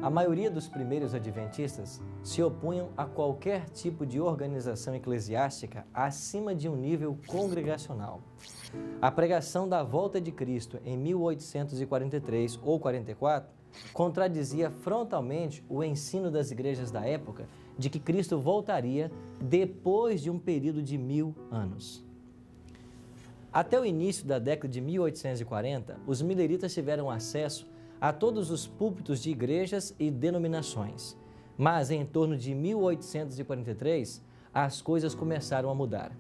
A maioria dos primeiros adventistas se opunham a qualquer tipo de organização eclesiástica acima de um nível congregacional. A pregação da volta de Cristo em 1843 ou 44 contradizia frontalmente o ensino das igrejas da época de que Cristo voltaria depois de um período de 1000 anos. Até o início da década de 1840, os mileritas tiveram acesso a todos os púlpitos de igrejas e denominações. Mas em torno de 1843, as coisas começaram a mudar.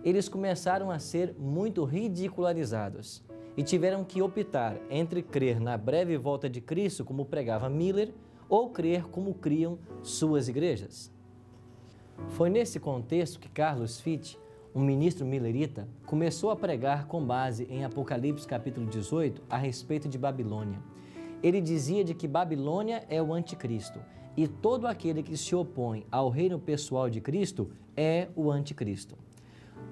Eles começaram a ser muito ridicularizados e tiveram que optar entre crer na breve volta de Cristo, como pregava Miller, ou crer como criam suas igrejas. Foi nesse contexto que Carlos Fitt, um ministro millerita, começou a pregar com base em Apocalipse capítulo 18 a respeito de Babilônia. Ele dizia de que Babilônia é o anticristo e todo aquele que se opõe ao reino pessoal de Cristo é o anticristo.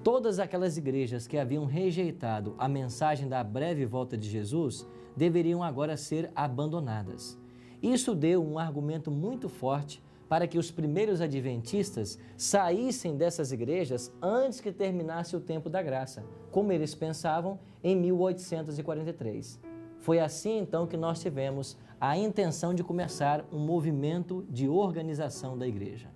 Todas aquelas igrejas que haviam rejeitado a mensagem da breve volta de Jesus deveriam agora ser abandonadas. Isso deu um argumento muito forte para que os primeiros adventistas saíssem dessas igrejas antes que terminasse o tempo da graça, como eles pensavam em 1843. Foi assim, então, que nós tivemos a intenção de começar um movimento de organização da igreja.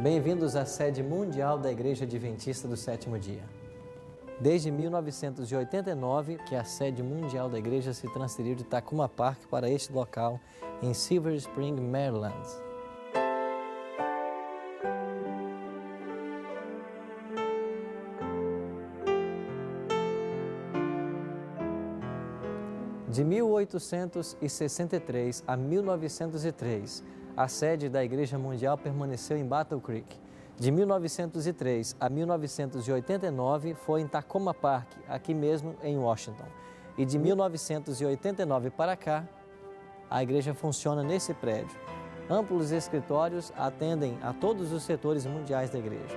Bem-vindos à sede mundial da Igreja Adventista do Sétimo Dia. Desde 1989, que a sede mundial da igreja se transferiu de Takoma Park para este local, em Silver Spring, Maryland. De 1863 a 1903, a sede da Igreja Mundial permaneceu em Battle Creek. De 1903 a 1989 foi em Takoma Park, aqui mesmo em Washington. E de 1989 para cá, a igreja funciona nesse prédio. Amplos escritórios atendem a todos os setores mundiais da igreja.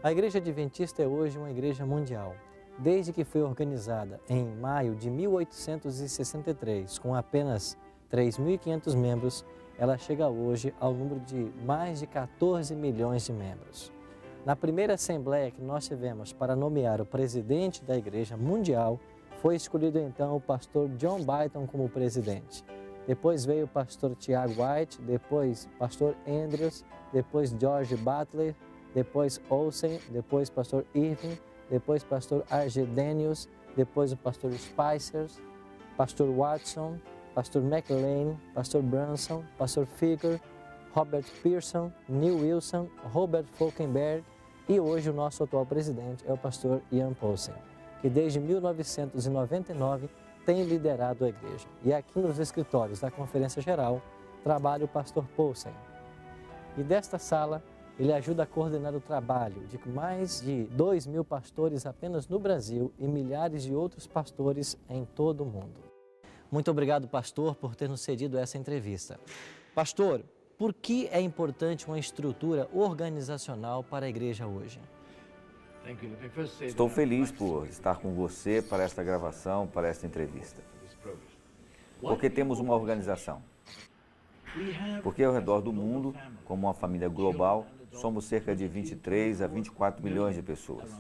A Igreja Adventista é hoje uma igreja mundial. Desde que foi organizada em maio de 1863, com apenas 3.500 membros, ela chega hoje ao número de mais de 14 milhões de membros. Na primeira assembleia que nós tivemos para nomear o presidente da Igreja Mundial, foi escolhido então o pastor John Byton como presidente. Depois veio o pastor Tiago White, depois o pastor Andrews, depois George Butler, depois Olsen, depois pastor Irving, depois pastor R.G. Daniels, depois o pastor Spicer, pastor Watson, pastor McLean, pastor Branson, pastor Figger, Robert Pearson, Neil Wilson, Robert Falkenberg e hoje o nosso atual presidente é o pastor Ian Paulsen, que desde 1999 tem liderado a igreja. E aqui nos escritórios da Conferência Geral trabalha o pastor Paulsen. E desta sala, ele ajuda a coordenar o trabalho de mais de 2.000 pastores apenas no Brasil e milhares de outros pastores em todo o mundo. Muito obrigado, pastor, por ter nos cedido essa entrevista. Pastor, por que é importante uma estrutura organizacional para a igreja hoje? Estou feliz por estar com você para esta gravação, para esta entrevista. Porque temos uma organização. Porque ao redor do mundo, como uma família global, somos cerca de 23 a 24 milhões de pessoas.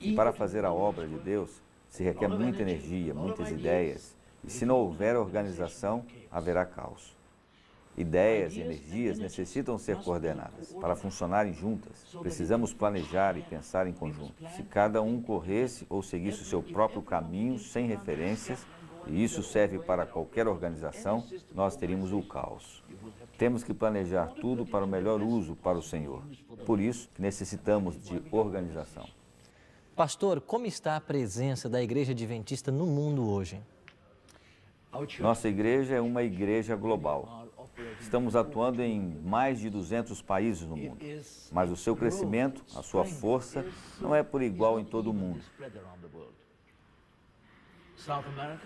E para fazer a obra de Deus, se requer muita energia, muitas ideias, e se não houver organização, haverá caos. Ideias e energias necessitam ser coordenadas. Para funcionarem juntas, precisamos planejar e pensar em conjunto. Se cada um corresse ou seguisse o seu próprio caminho, sem referências, e isso serve para qualquer organização, nós teríamos o caos. Temos que planejar tudo para o melhor uso para o Senhor. Por isso, necessitamos de organização. Pastor, como está a presença da Igreja Adventista no mundo hoje? Nossa igreja é uma igreja global. Estamos atuando em mais de 200 países no mundo, mas o seu crescimento, a sua força, não é por igual em todo o mundo.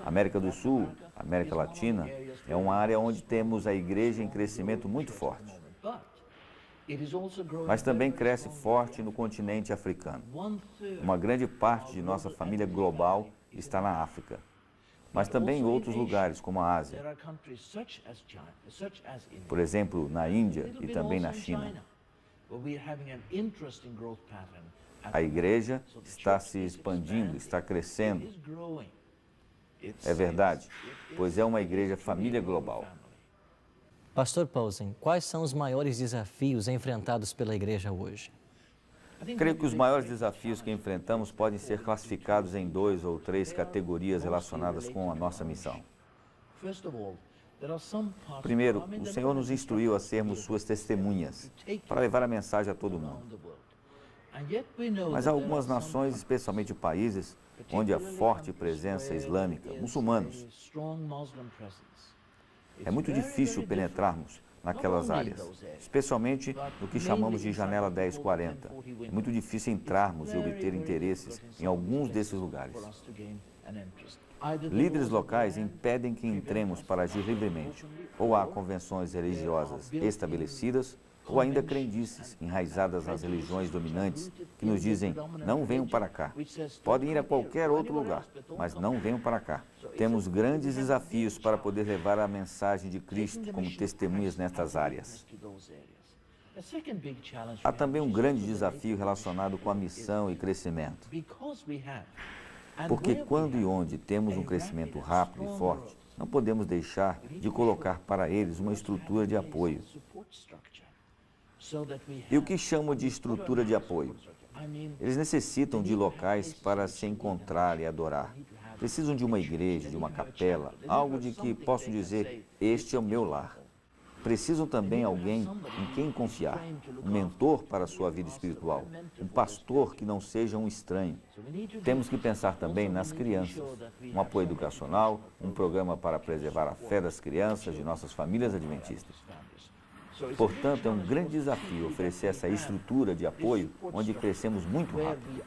América do Sul, América Latina, é uma área onde temos a igreja em crescimento muito forte. Mas também cresce forte no continente africano. Uma grande parte de nossa família global está na África, mas também em outros lugares, como a Ásia. Por exemplo, na Índia e também na China. A igreja está se expandindo, está crescendo. É verdade, pois é uma igreja família global. Pastor Paulsen, quais são os maiores desafios enfrentados pela igreja hoje? Creio que os maiores desafios que enfrentamos podem ser classificados em 2 ou 3 categorias relacionadas com a nossa missão. Primeiro, o Senhor nos instruiu a sermos suas testemunhas, para levar a mensagem a todo mundo. Mas há algumas nações, especialmente países, onde há forte presença islâmica, muçulmanos. É muito difícil penetrarmos naquelas áreas, especialmente no que chamamos de janela 1040. É muito difícil entrarmos e obter interesses em alguns desses lugares. Líderes locais impedem que entremos para agir livremente, ou há convenções religiosas estabelecidas, ou ainda crendices enraizadas nas religiões dominantes que nos dizem, não venham para cá. Podem ir a qualquer outro lugar, mas não venham para cá. Temos grandes desafios para poder levar a mensagem de Cristo como testemunhas nestas áreas. Há também um grande desafio relacionado com a missão e crescimento. Porque quando e onde temos um crescimento rápido e forte, não podemos deixar de colocar para eles uma estrutura de apoio. E o que chamo de estrutura de apoio? Eles necessitam de locais para se encontrar e adorar. Precisam de uma igreja, de uma capela, algo de que possam dizer, este é o meu lar. Precisam também alguém em quem confiar, um mentor para a sua vida espiritual, um pastor que não seja um estranho. Temos que pensar também nas crianças, um apoio educacional, um programa para preservar a fé das crianças de nossas famílias adventistas. Portanto, é um grande desafio oferecer essa estrutura de apoio onde crescemos muito rápido.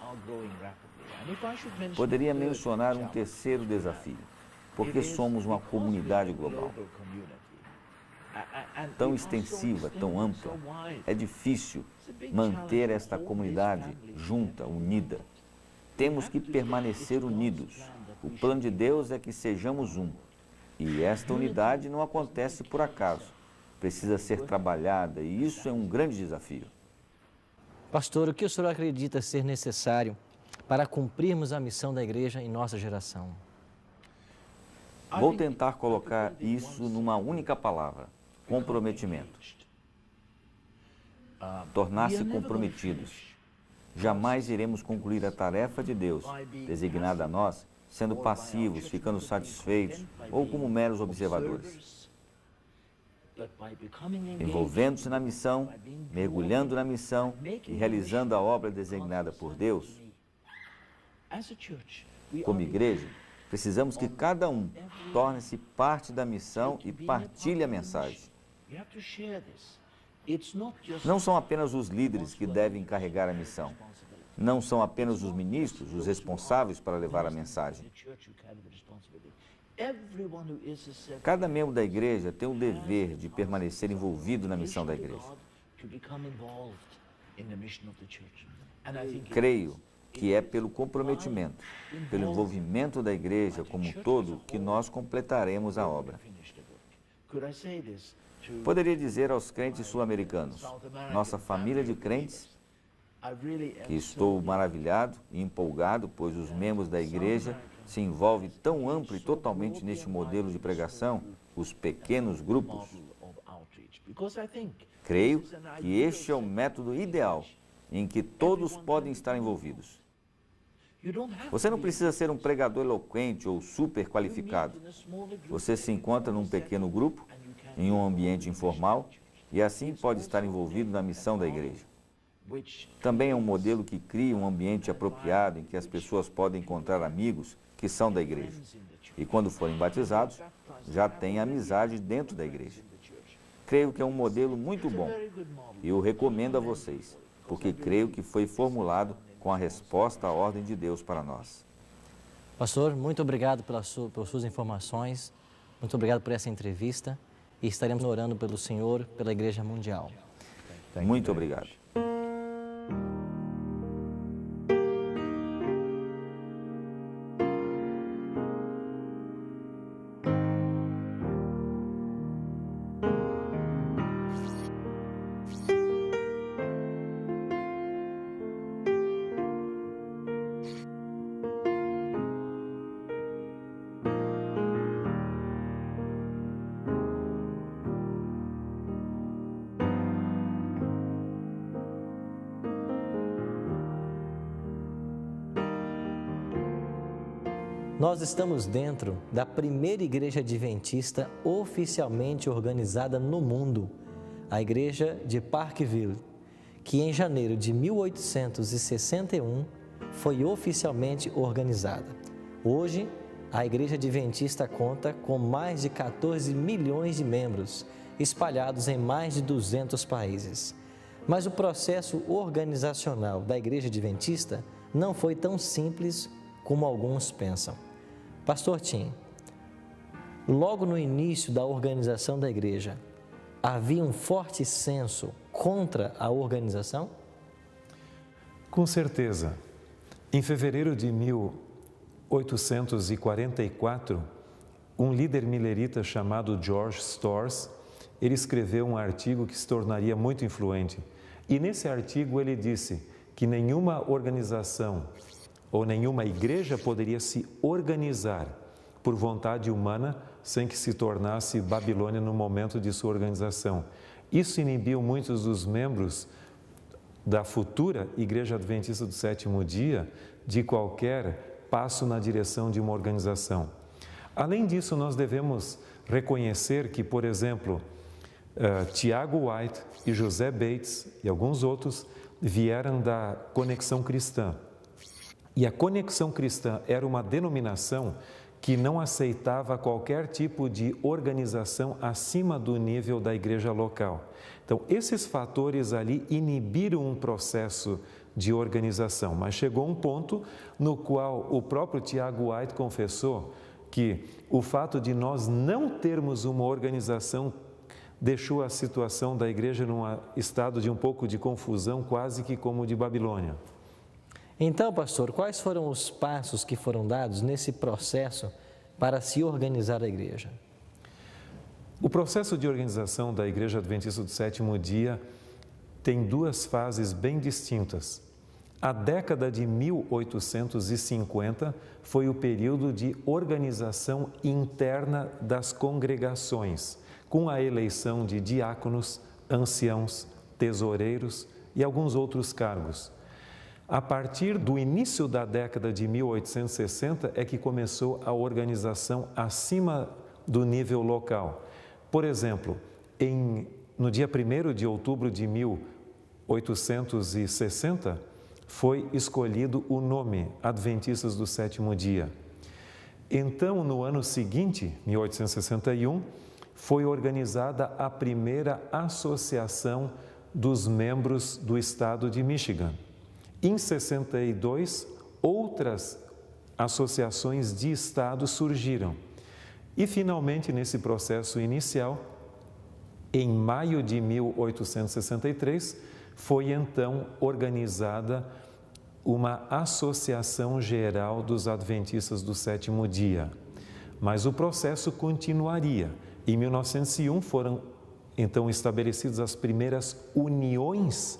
Poderia mencionar um terceiro desafio, porque somos uma comunidade global. Tão extensiva, tão ampla, é difícil manter esta comunidade junta, unida. Temos que permanecer unidos. O plano de Deus é que sejamos um. E esta unidade não acontece por acaso. Precisa ser trabalhada e isso é um grande desafio. Pastor, o que o senhor acredita ser necessário para cumprirmos a missão da igreja em nossa geração? Vou tentar colocar isso numa única palavra: comprometimento. Tornar-se comprometidos. Jamais iremos concluir a tarefa de Deus, designada a nós, sendo passivos, ficando satisfeitos ou como meros observadores. Envolvendo-se na missão, mergulhando na missão e realizando a obra designada por Deus. Como igreja, precisamos que cada um torne-se parte da missão e partilhe a mensagem. Não são apenas os líderes que devem carregar a missão. Não são apenas os ministros os responsáveis para levar a mensagem. Cada membro da igreja tem o dever de permanecer envolvido na missão da igreja. Creio que é pelo comprometimento, pelo envolvimento da igreja como um todo que nós completaremos a obra. Poderia dizer aos crentes sul-americanos, nossa família de crentes, que estou maravilhado e empolgado, pois os membros da igreja se envolvem tão amplo e totalmente neste modelo de pregação, os pequenos grupos. Creio que este é o método ideal em que todos podem estar envolvidos. Você não precisa ser um pregador eloquente ou super qualificado. Você se encontra num pequeno grupo, em um ambiente informal, e assim pode estar envolvido na missão da igreja. Também é um modelo que cria um ambiente apropriado em que as pessoas podem encontrar amigos que são da igreja. E quando forem batizados, já têm amizade dentro da igreja. Creio que é um modelo muito bom e o recomendo a vocês, porque creio que foi formulado com a resposta à ordem de Deus para nós. Pastor, muito obrigado pelas suas informações, muito obrigado por essa entrevista e estaremos orando pelo Senhor, pela Igreja Mundial. Muito obrigado. Nós estamos dentro da primeira igreja adventista oficialmente organizada no mundo, a Igreja de Parkville, que em janeiro de 1861 foi oficialmente organizada. Hoje, a Igreja Adventista conta com mais de 14 milhões de membros, espalhados em mais de 200 países. Mas o processo organizacional da Igreja Adventista não foi tão simples como alguns pensam. Pastor Tim, logo no início da organização da igreja, havia um forte senso contra a organização? Com certeza. Em fevereiro de 1844, um líder milerita chamado George Storrs, ele escreveu um artigo que se tornaria muito influente. E nesse artigo ele disse que nenhuma organização ou nenhuma igreja poderia se organizar por vontade humana sem que se tornasse Babilônia no momento de sua organização. Isso inibiu muitos dos membros da futura Igreja Adventista do Sétimo Dia de qualquer passo na direção de uma organização. Além disso, nós devemos reconhecer que, por exemplo, Tiago White e José Bates e alguns outros vieram da Conexão Cristã. E a Conexão Cristã era uma denominação que não aceitava qualquer tipo de organização acima do nível da igreja local. Então, esses fatores ali inibiram um processo de organização, mas chegou um ponto no qual o próprio Tiago White confessou que o fato de nós não termos uma organização deixou a situação da igreja num estado de um pouco de confusão, quase que como de Babilônia. Então, pastor, quais foram os passos que foram dados nesse processo para se organizar a igreja? O processo de organização da Igreja Adventista do Sétimo Dia tem duas fases bem distintas. A década de 1850 foi o período de organização interna das congregações, com a eleição de diáconos, anciãos, tesoureiros e alguns outros cargos. A partir do início da década de 1860 é que começou a organização acima do nível local. Por exemplo, no dia 1º de outubro de 1860, foi escolhido o nome Adventistas do Sétimo Dia. Então, no ano seguinte, 1861, foi organizada a primeira associação dos membros do estado de Michigan. Em 62, outras associações de estados surgiram. E, finalmente, nesse processo inicial, em maio de 1863, foi então organizada uma Associação Geral dos Adventistas do Sétimo Dia. Mas o processo continuaria. Em 1901 foram então estabelecidas as primeiras uniões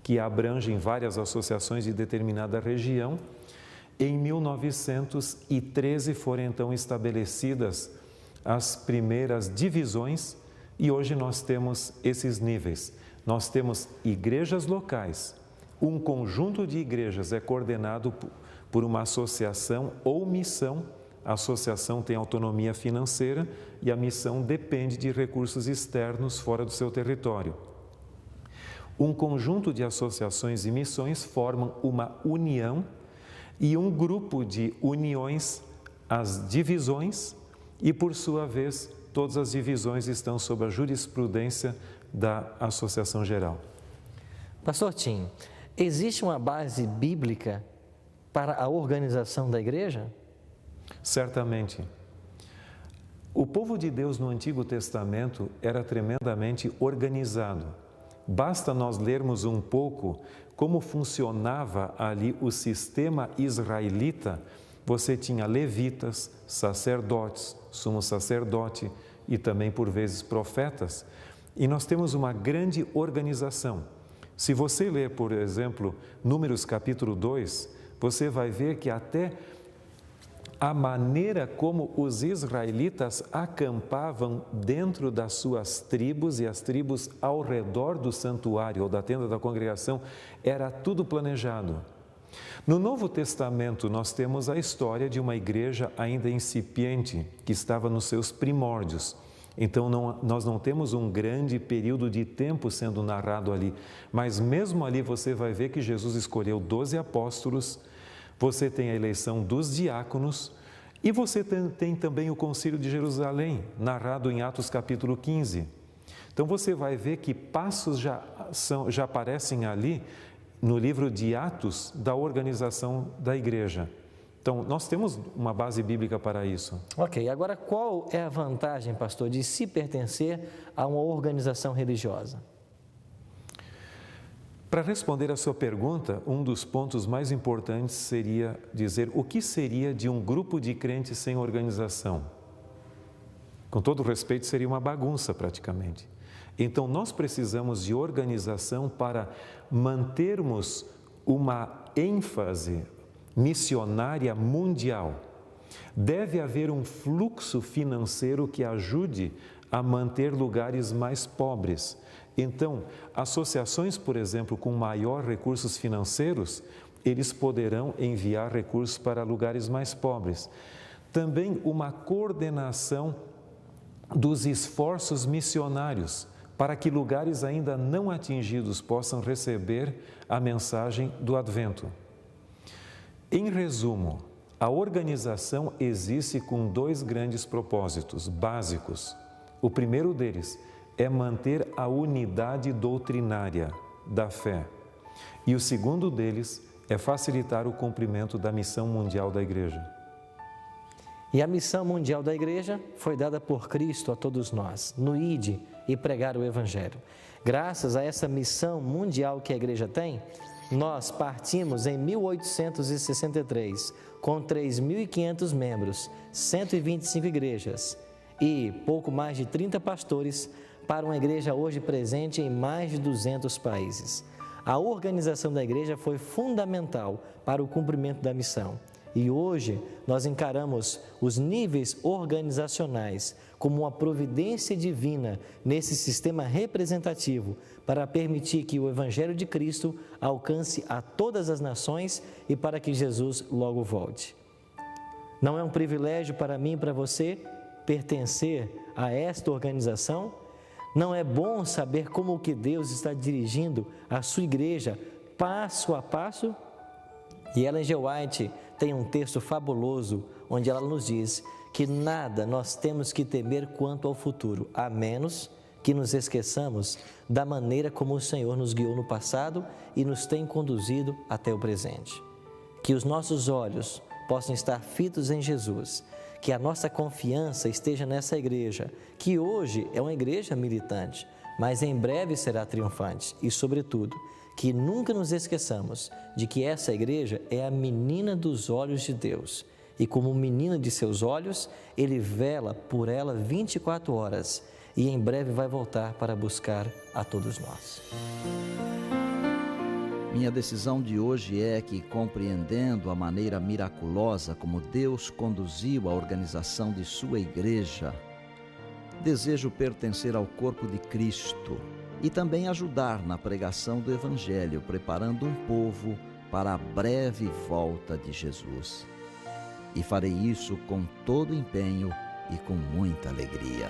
que abrangem várias associações de determinada região. Em 1913 foram então estabelecidas as primeiras divisões e hoje nós temos esses níveis. Nós temos igrejas locais. Um conjunto de igrejas é coordenado por uma associação ou missão. A associação tem autonomia financeira e a missão depende de recursos externos fora do seu território. um conjunto de associações e missões formam uma união e um grupo de uniões, as divisões, e por sua vez, todas as divisões estão sob a jurisprudência da Associação Geral. Pastor Tim, existe uma base bíblica para a organização da igreja? Certamente. O povo de Deus no Antigo Testamento era tremendamente organizado. Basta nós lermos um pouco como funcionava ali o sistema israelita. Você tinha levitas, sacerdotes, sumo sacerdote e também por vezes profetas. E nós temos uma grande organização. Se você ler, por exemplo, Números capítulo 2, você vai ver que até a maneira como os israelitas acampavam dentro das suas tribos e as tribos ao redor do santuário ou da tenda da congregação, era tudo planejado. No Novo Testamento, nós temos a história de uma igreja ainda incipiente, que estava nos seus primórdios. Então, nós não temos um grande período de tempo sendo narrado ali, mas mesmo ali você vai ver que Jesus escolheu 12 apóstolos, você tem a eleição dos diáconos e você tem também o Concílio de Jerusalém, narrado em Atos capítulo 15. Então, você vai ver que passos já aparecem ali no livro de Atos da organização da igreja. Então, nós temos uma base bíblica para isso. Ok, agora qual é a vantagem, pastor, de se pertencer a uma organização religiosa? Para responder a sua pergunta, um dos pontos mais importantes seria dizer o que seria de um grupo de crentes sem organização. Com todo respeito, seria uma bagunça praticamente. Então, nós precisamos de organização para mantermos uma ênfase missionária mundial. Deve haver um fluxo financeiro que ajude a manter lugares mais pobres. Então, associações, por exemplo, com maior recursos financeiros, eles poderão enviar recursos para lugares mais pobres. Também uma coordenação dos esforços missionários, para que lugares ainda não atingidos possam receber a mensagem do Advento. Em resumo, a organização existe com dois grandes propósitos básicos. O primeiro deles é manter a unidade doutrinária da fé. E o segundo deles é facilitar o cumprimento da missão mundial da Igreja. E a missão mundial da igreja foi dada por Cristo a todos nós, no Ide e pregar o Evangelho. Graças a essa missão mundial que a igreja tem, nós partimos em 1863 com 3.500 membros, 125 igrejas e pouco mais de 30 pastores para uma igreja hoje presente em mais de 200 países. A organização da igreja foi fundamental para o cumprimento da missão. E hoje nós encaramos os níveis organizacionais como uma providência divina nesse sistema representativo para permitir que o Evangelho de Cristo alcance a todas as nações e para que Jesus logo volte. Não é um privilégio para mim e para você pertencer a esta organização? Não é bom saber como que Deus está dirigindo a sua igreja passo a passo? E Ellen G. White tem um texto fabuloso onde ela nos diz que nada nós temos que temer quanto ao futuro, a menos que nos esqueçamos da maneira como o Senhor nos guiou no passado e nos tem conduzido até o presente. Que os nossos olhos possam estar fitos em Jesus, que a nossa confiança esteja nessa igreja, que hoje é uma igreja militante, mas em breve será triunfante e, sobretudo, que nunca nos esqueçamos de que essa igreja é a menina dos olhos de Deus e como menina de seus olhos, Ele vela por ela 24 horas e em breve vai voltar para buscar a todos nós. Minha decisão de hoje é que, compreendendo a maneira miraculosa como Deus conduziu a organização de sua igreja, desejo pertencer ao corpo de Cristo e também ajudar na pregação do Evangelho, preparando um povo para a breve volta de Jesus. E farei isso com todo empenho e com muita alegria.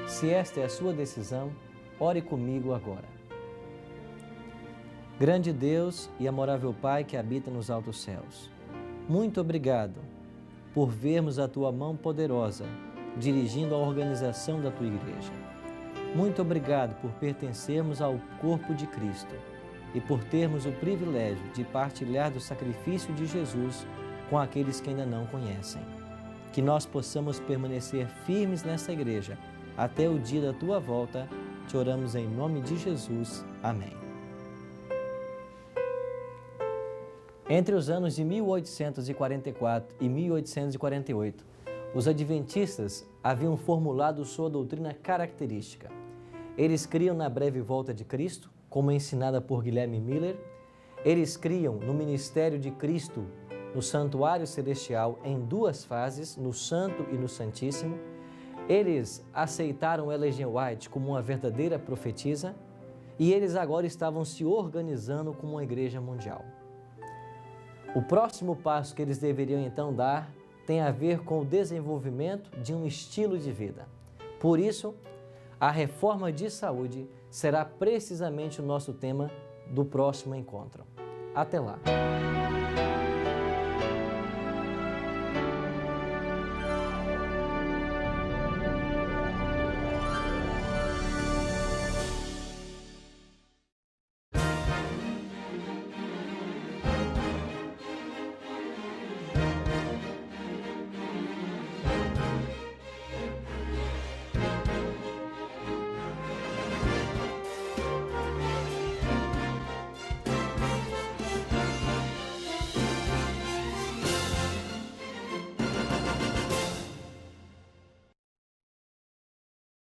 Se esta é a sua decisão, ore comigo agora. Grande Deus e amorável Pai que habita nos altos céus, muito obrigado por vermos a Tua mão poderosa dirigindo a organização da Tua Igreja. Muito obrigado por pertencermos ao corpo de Cristo e por termos o privilégio de partilhar do sacrifício de Jesus com aqueles que ainda não conhecem. Que nós possamos permanecer firmes nessa igreja até o dia da Tua volta. Te oramos em nome de Jesus. Amém. Entre os anos de 1844 e 1848, os adventistas haviam formulado sua doutrina característica. Eles criam na breve volta de Cristo, como ensinada por Guilherme Miller. Eles criam no ministério de Cristo no santuário celestial em duas fases, no Santo e no Santíssimo. Eles aceitaram Ellen G. White como uma verdadeira profetisa e eles agora estavam se organizando como uma igreja mundial. O próximo passo que eles deveriam então dar tem a ver com o desenvolvimento de um estilo de vida. Por isso, a reforma de saúde será precisamente o nosso tema do próximo encontro. Até lá!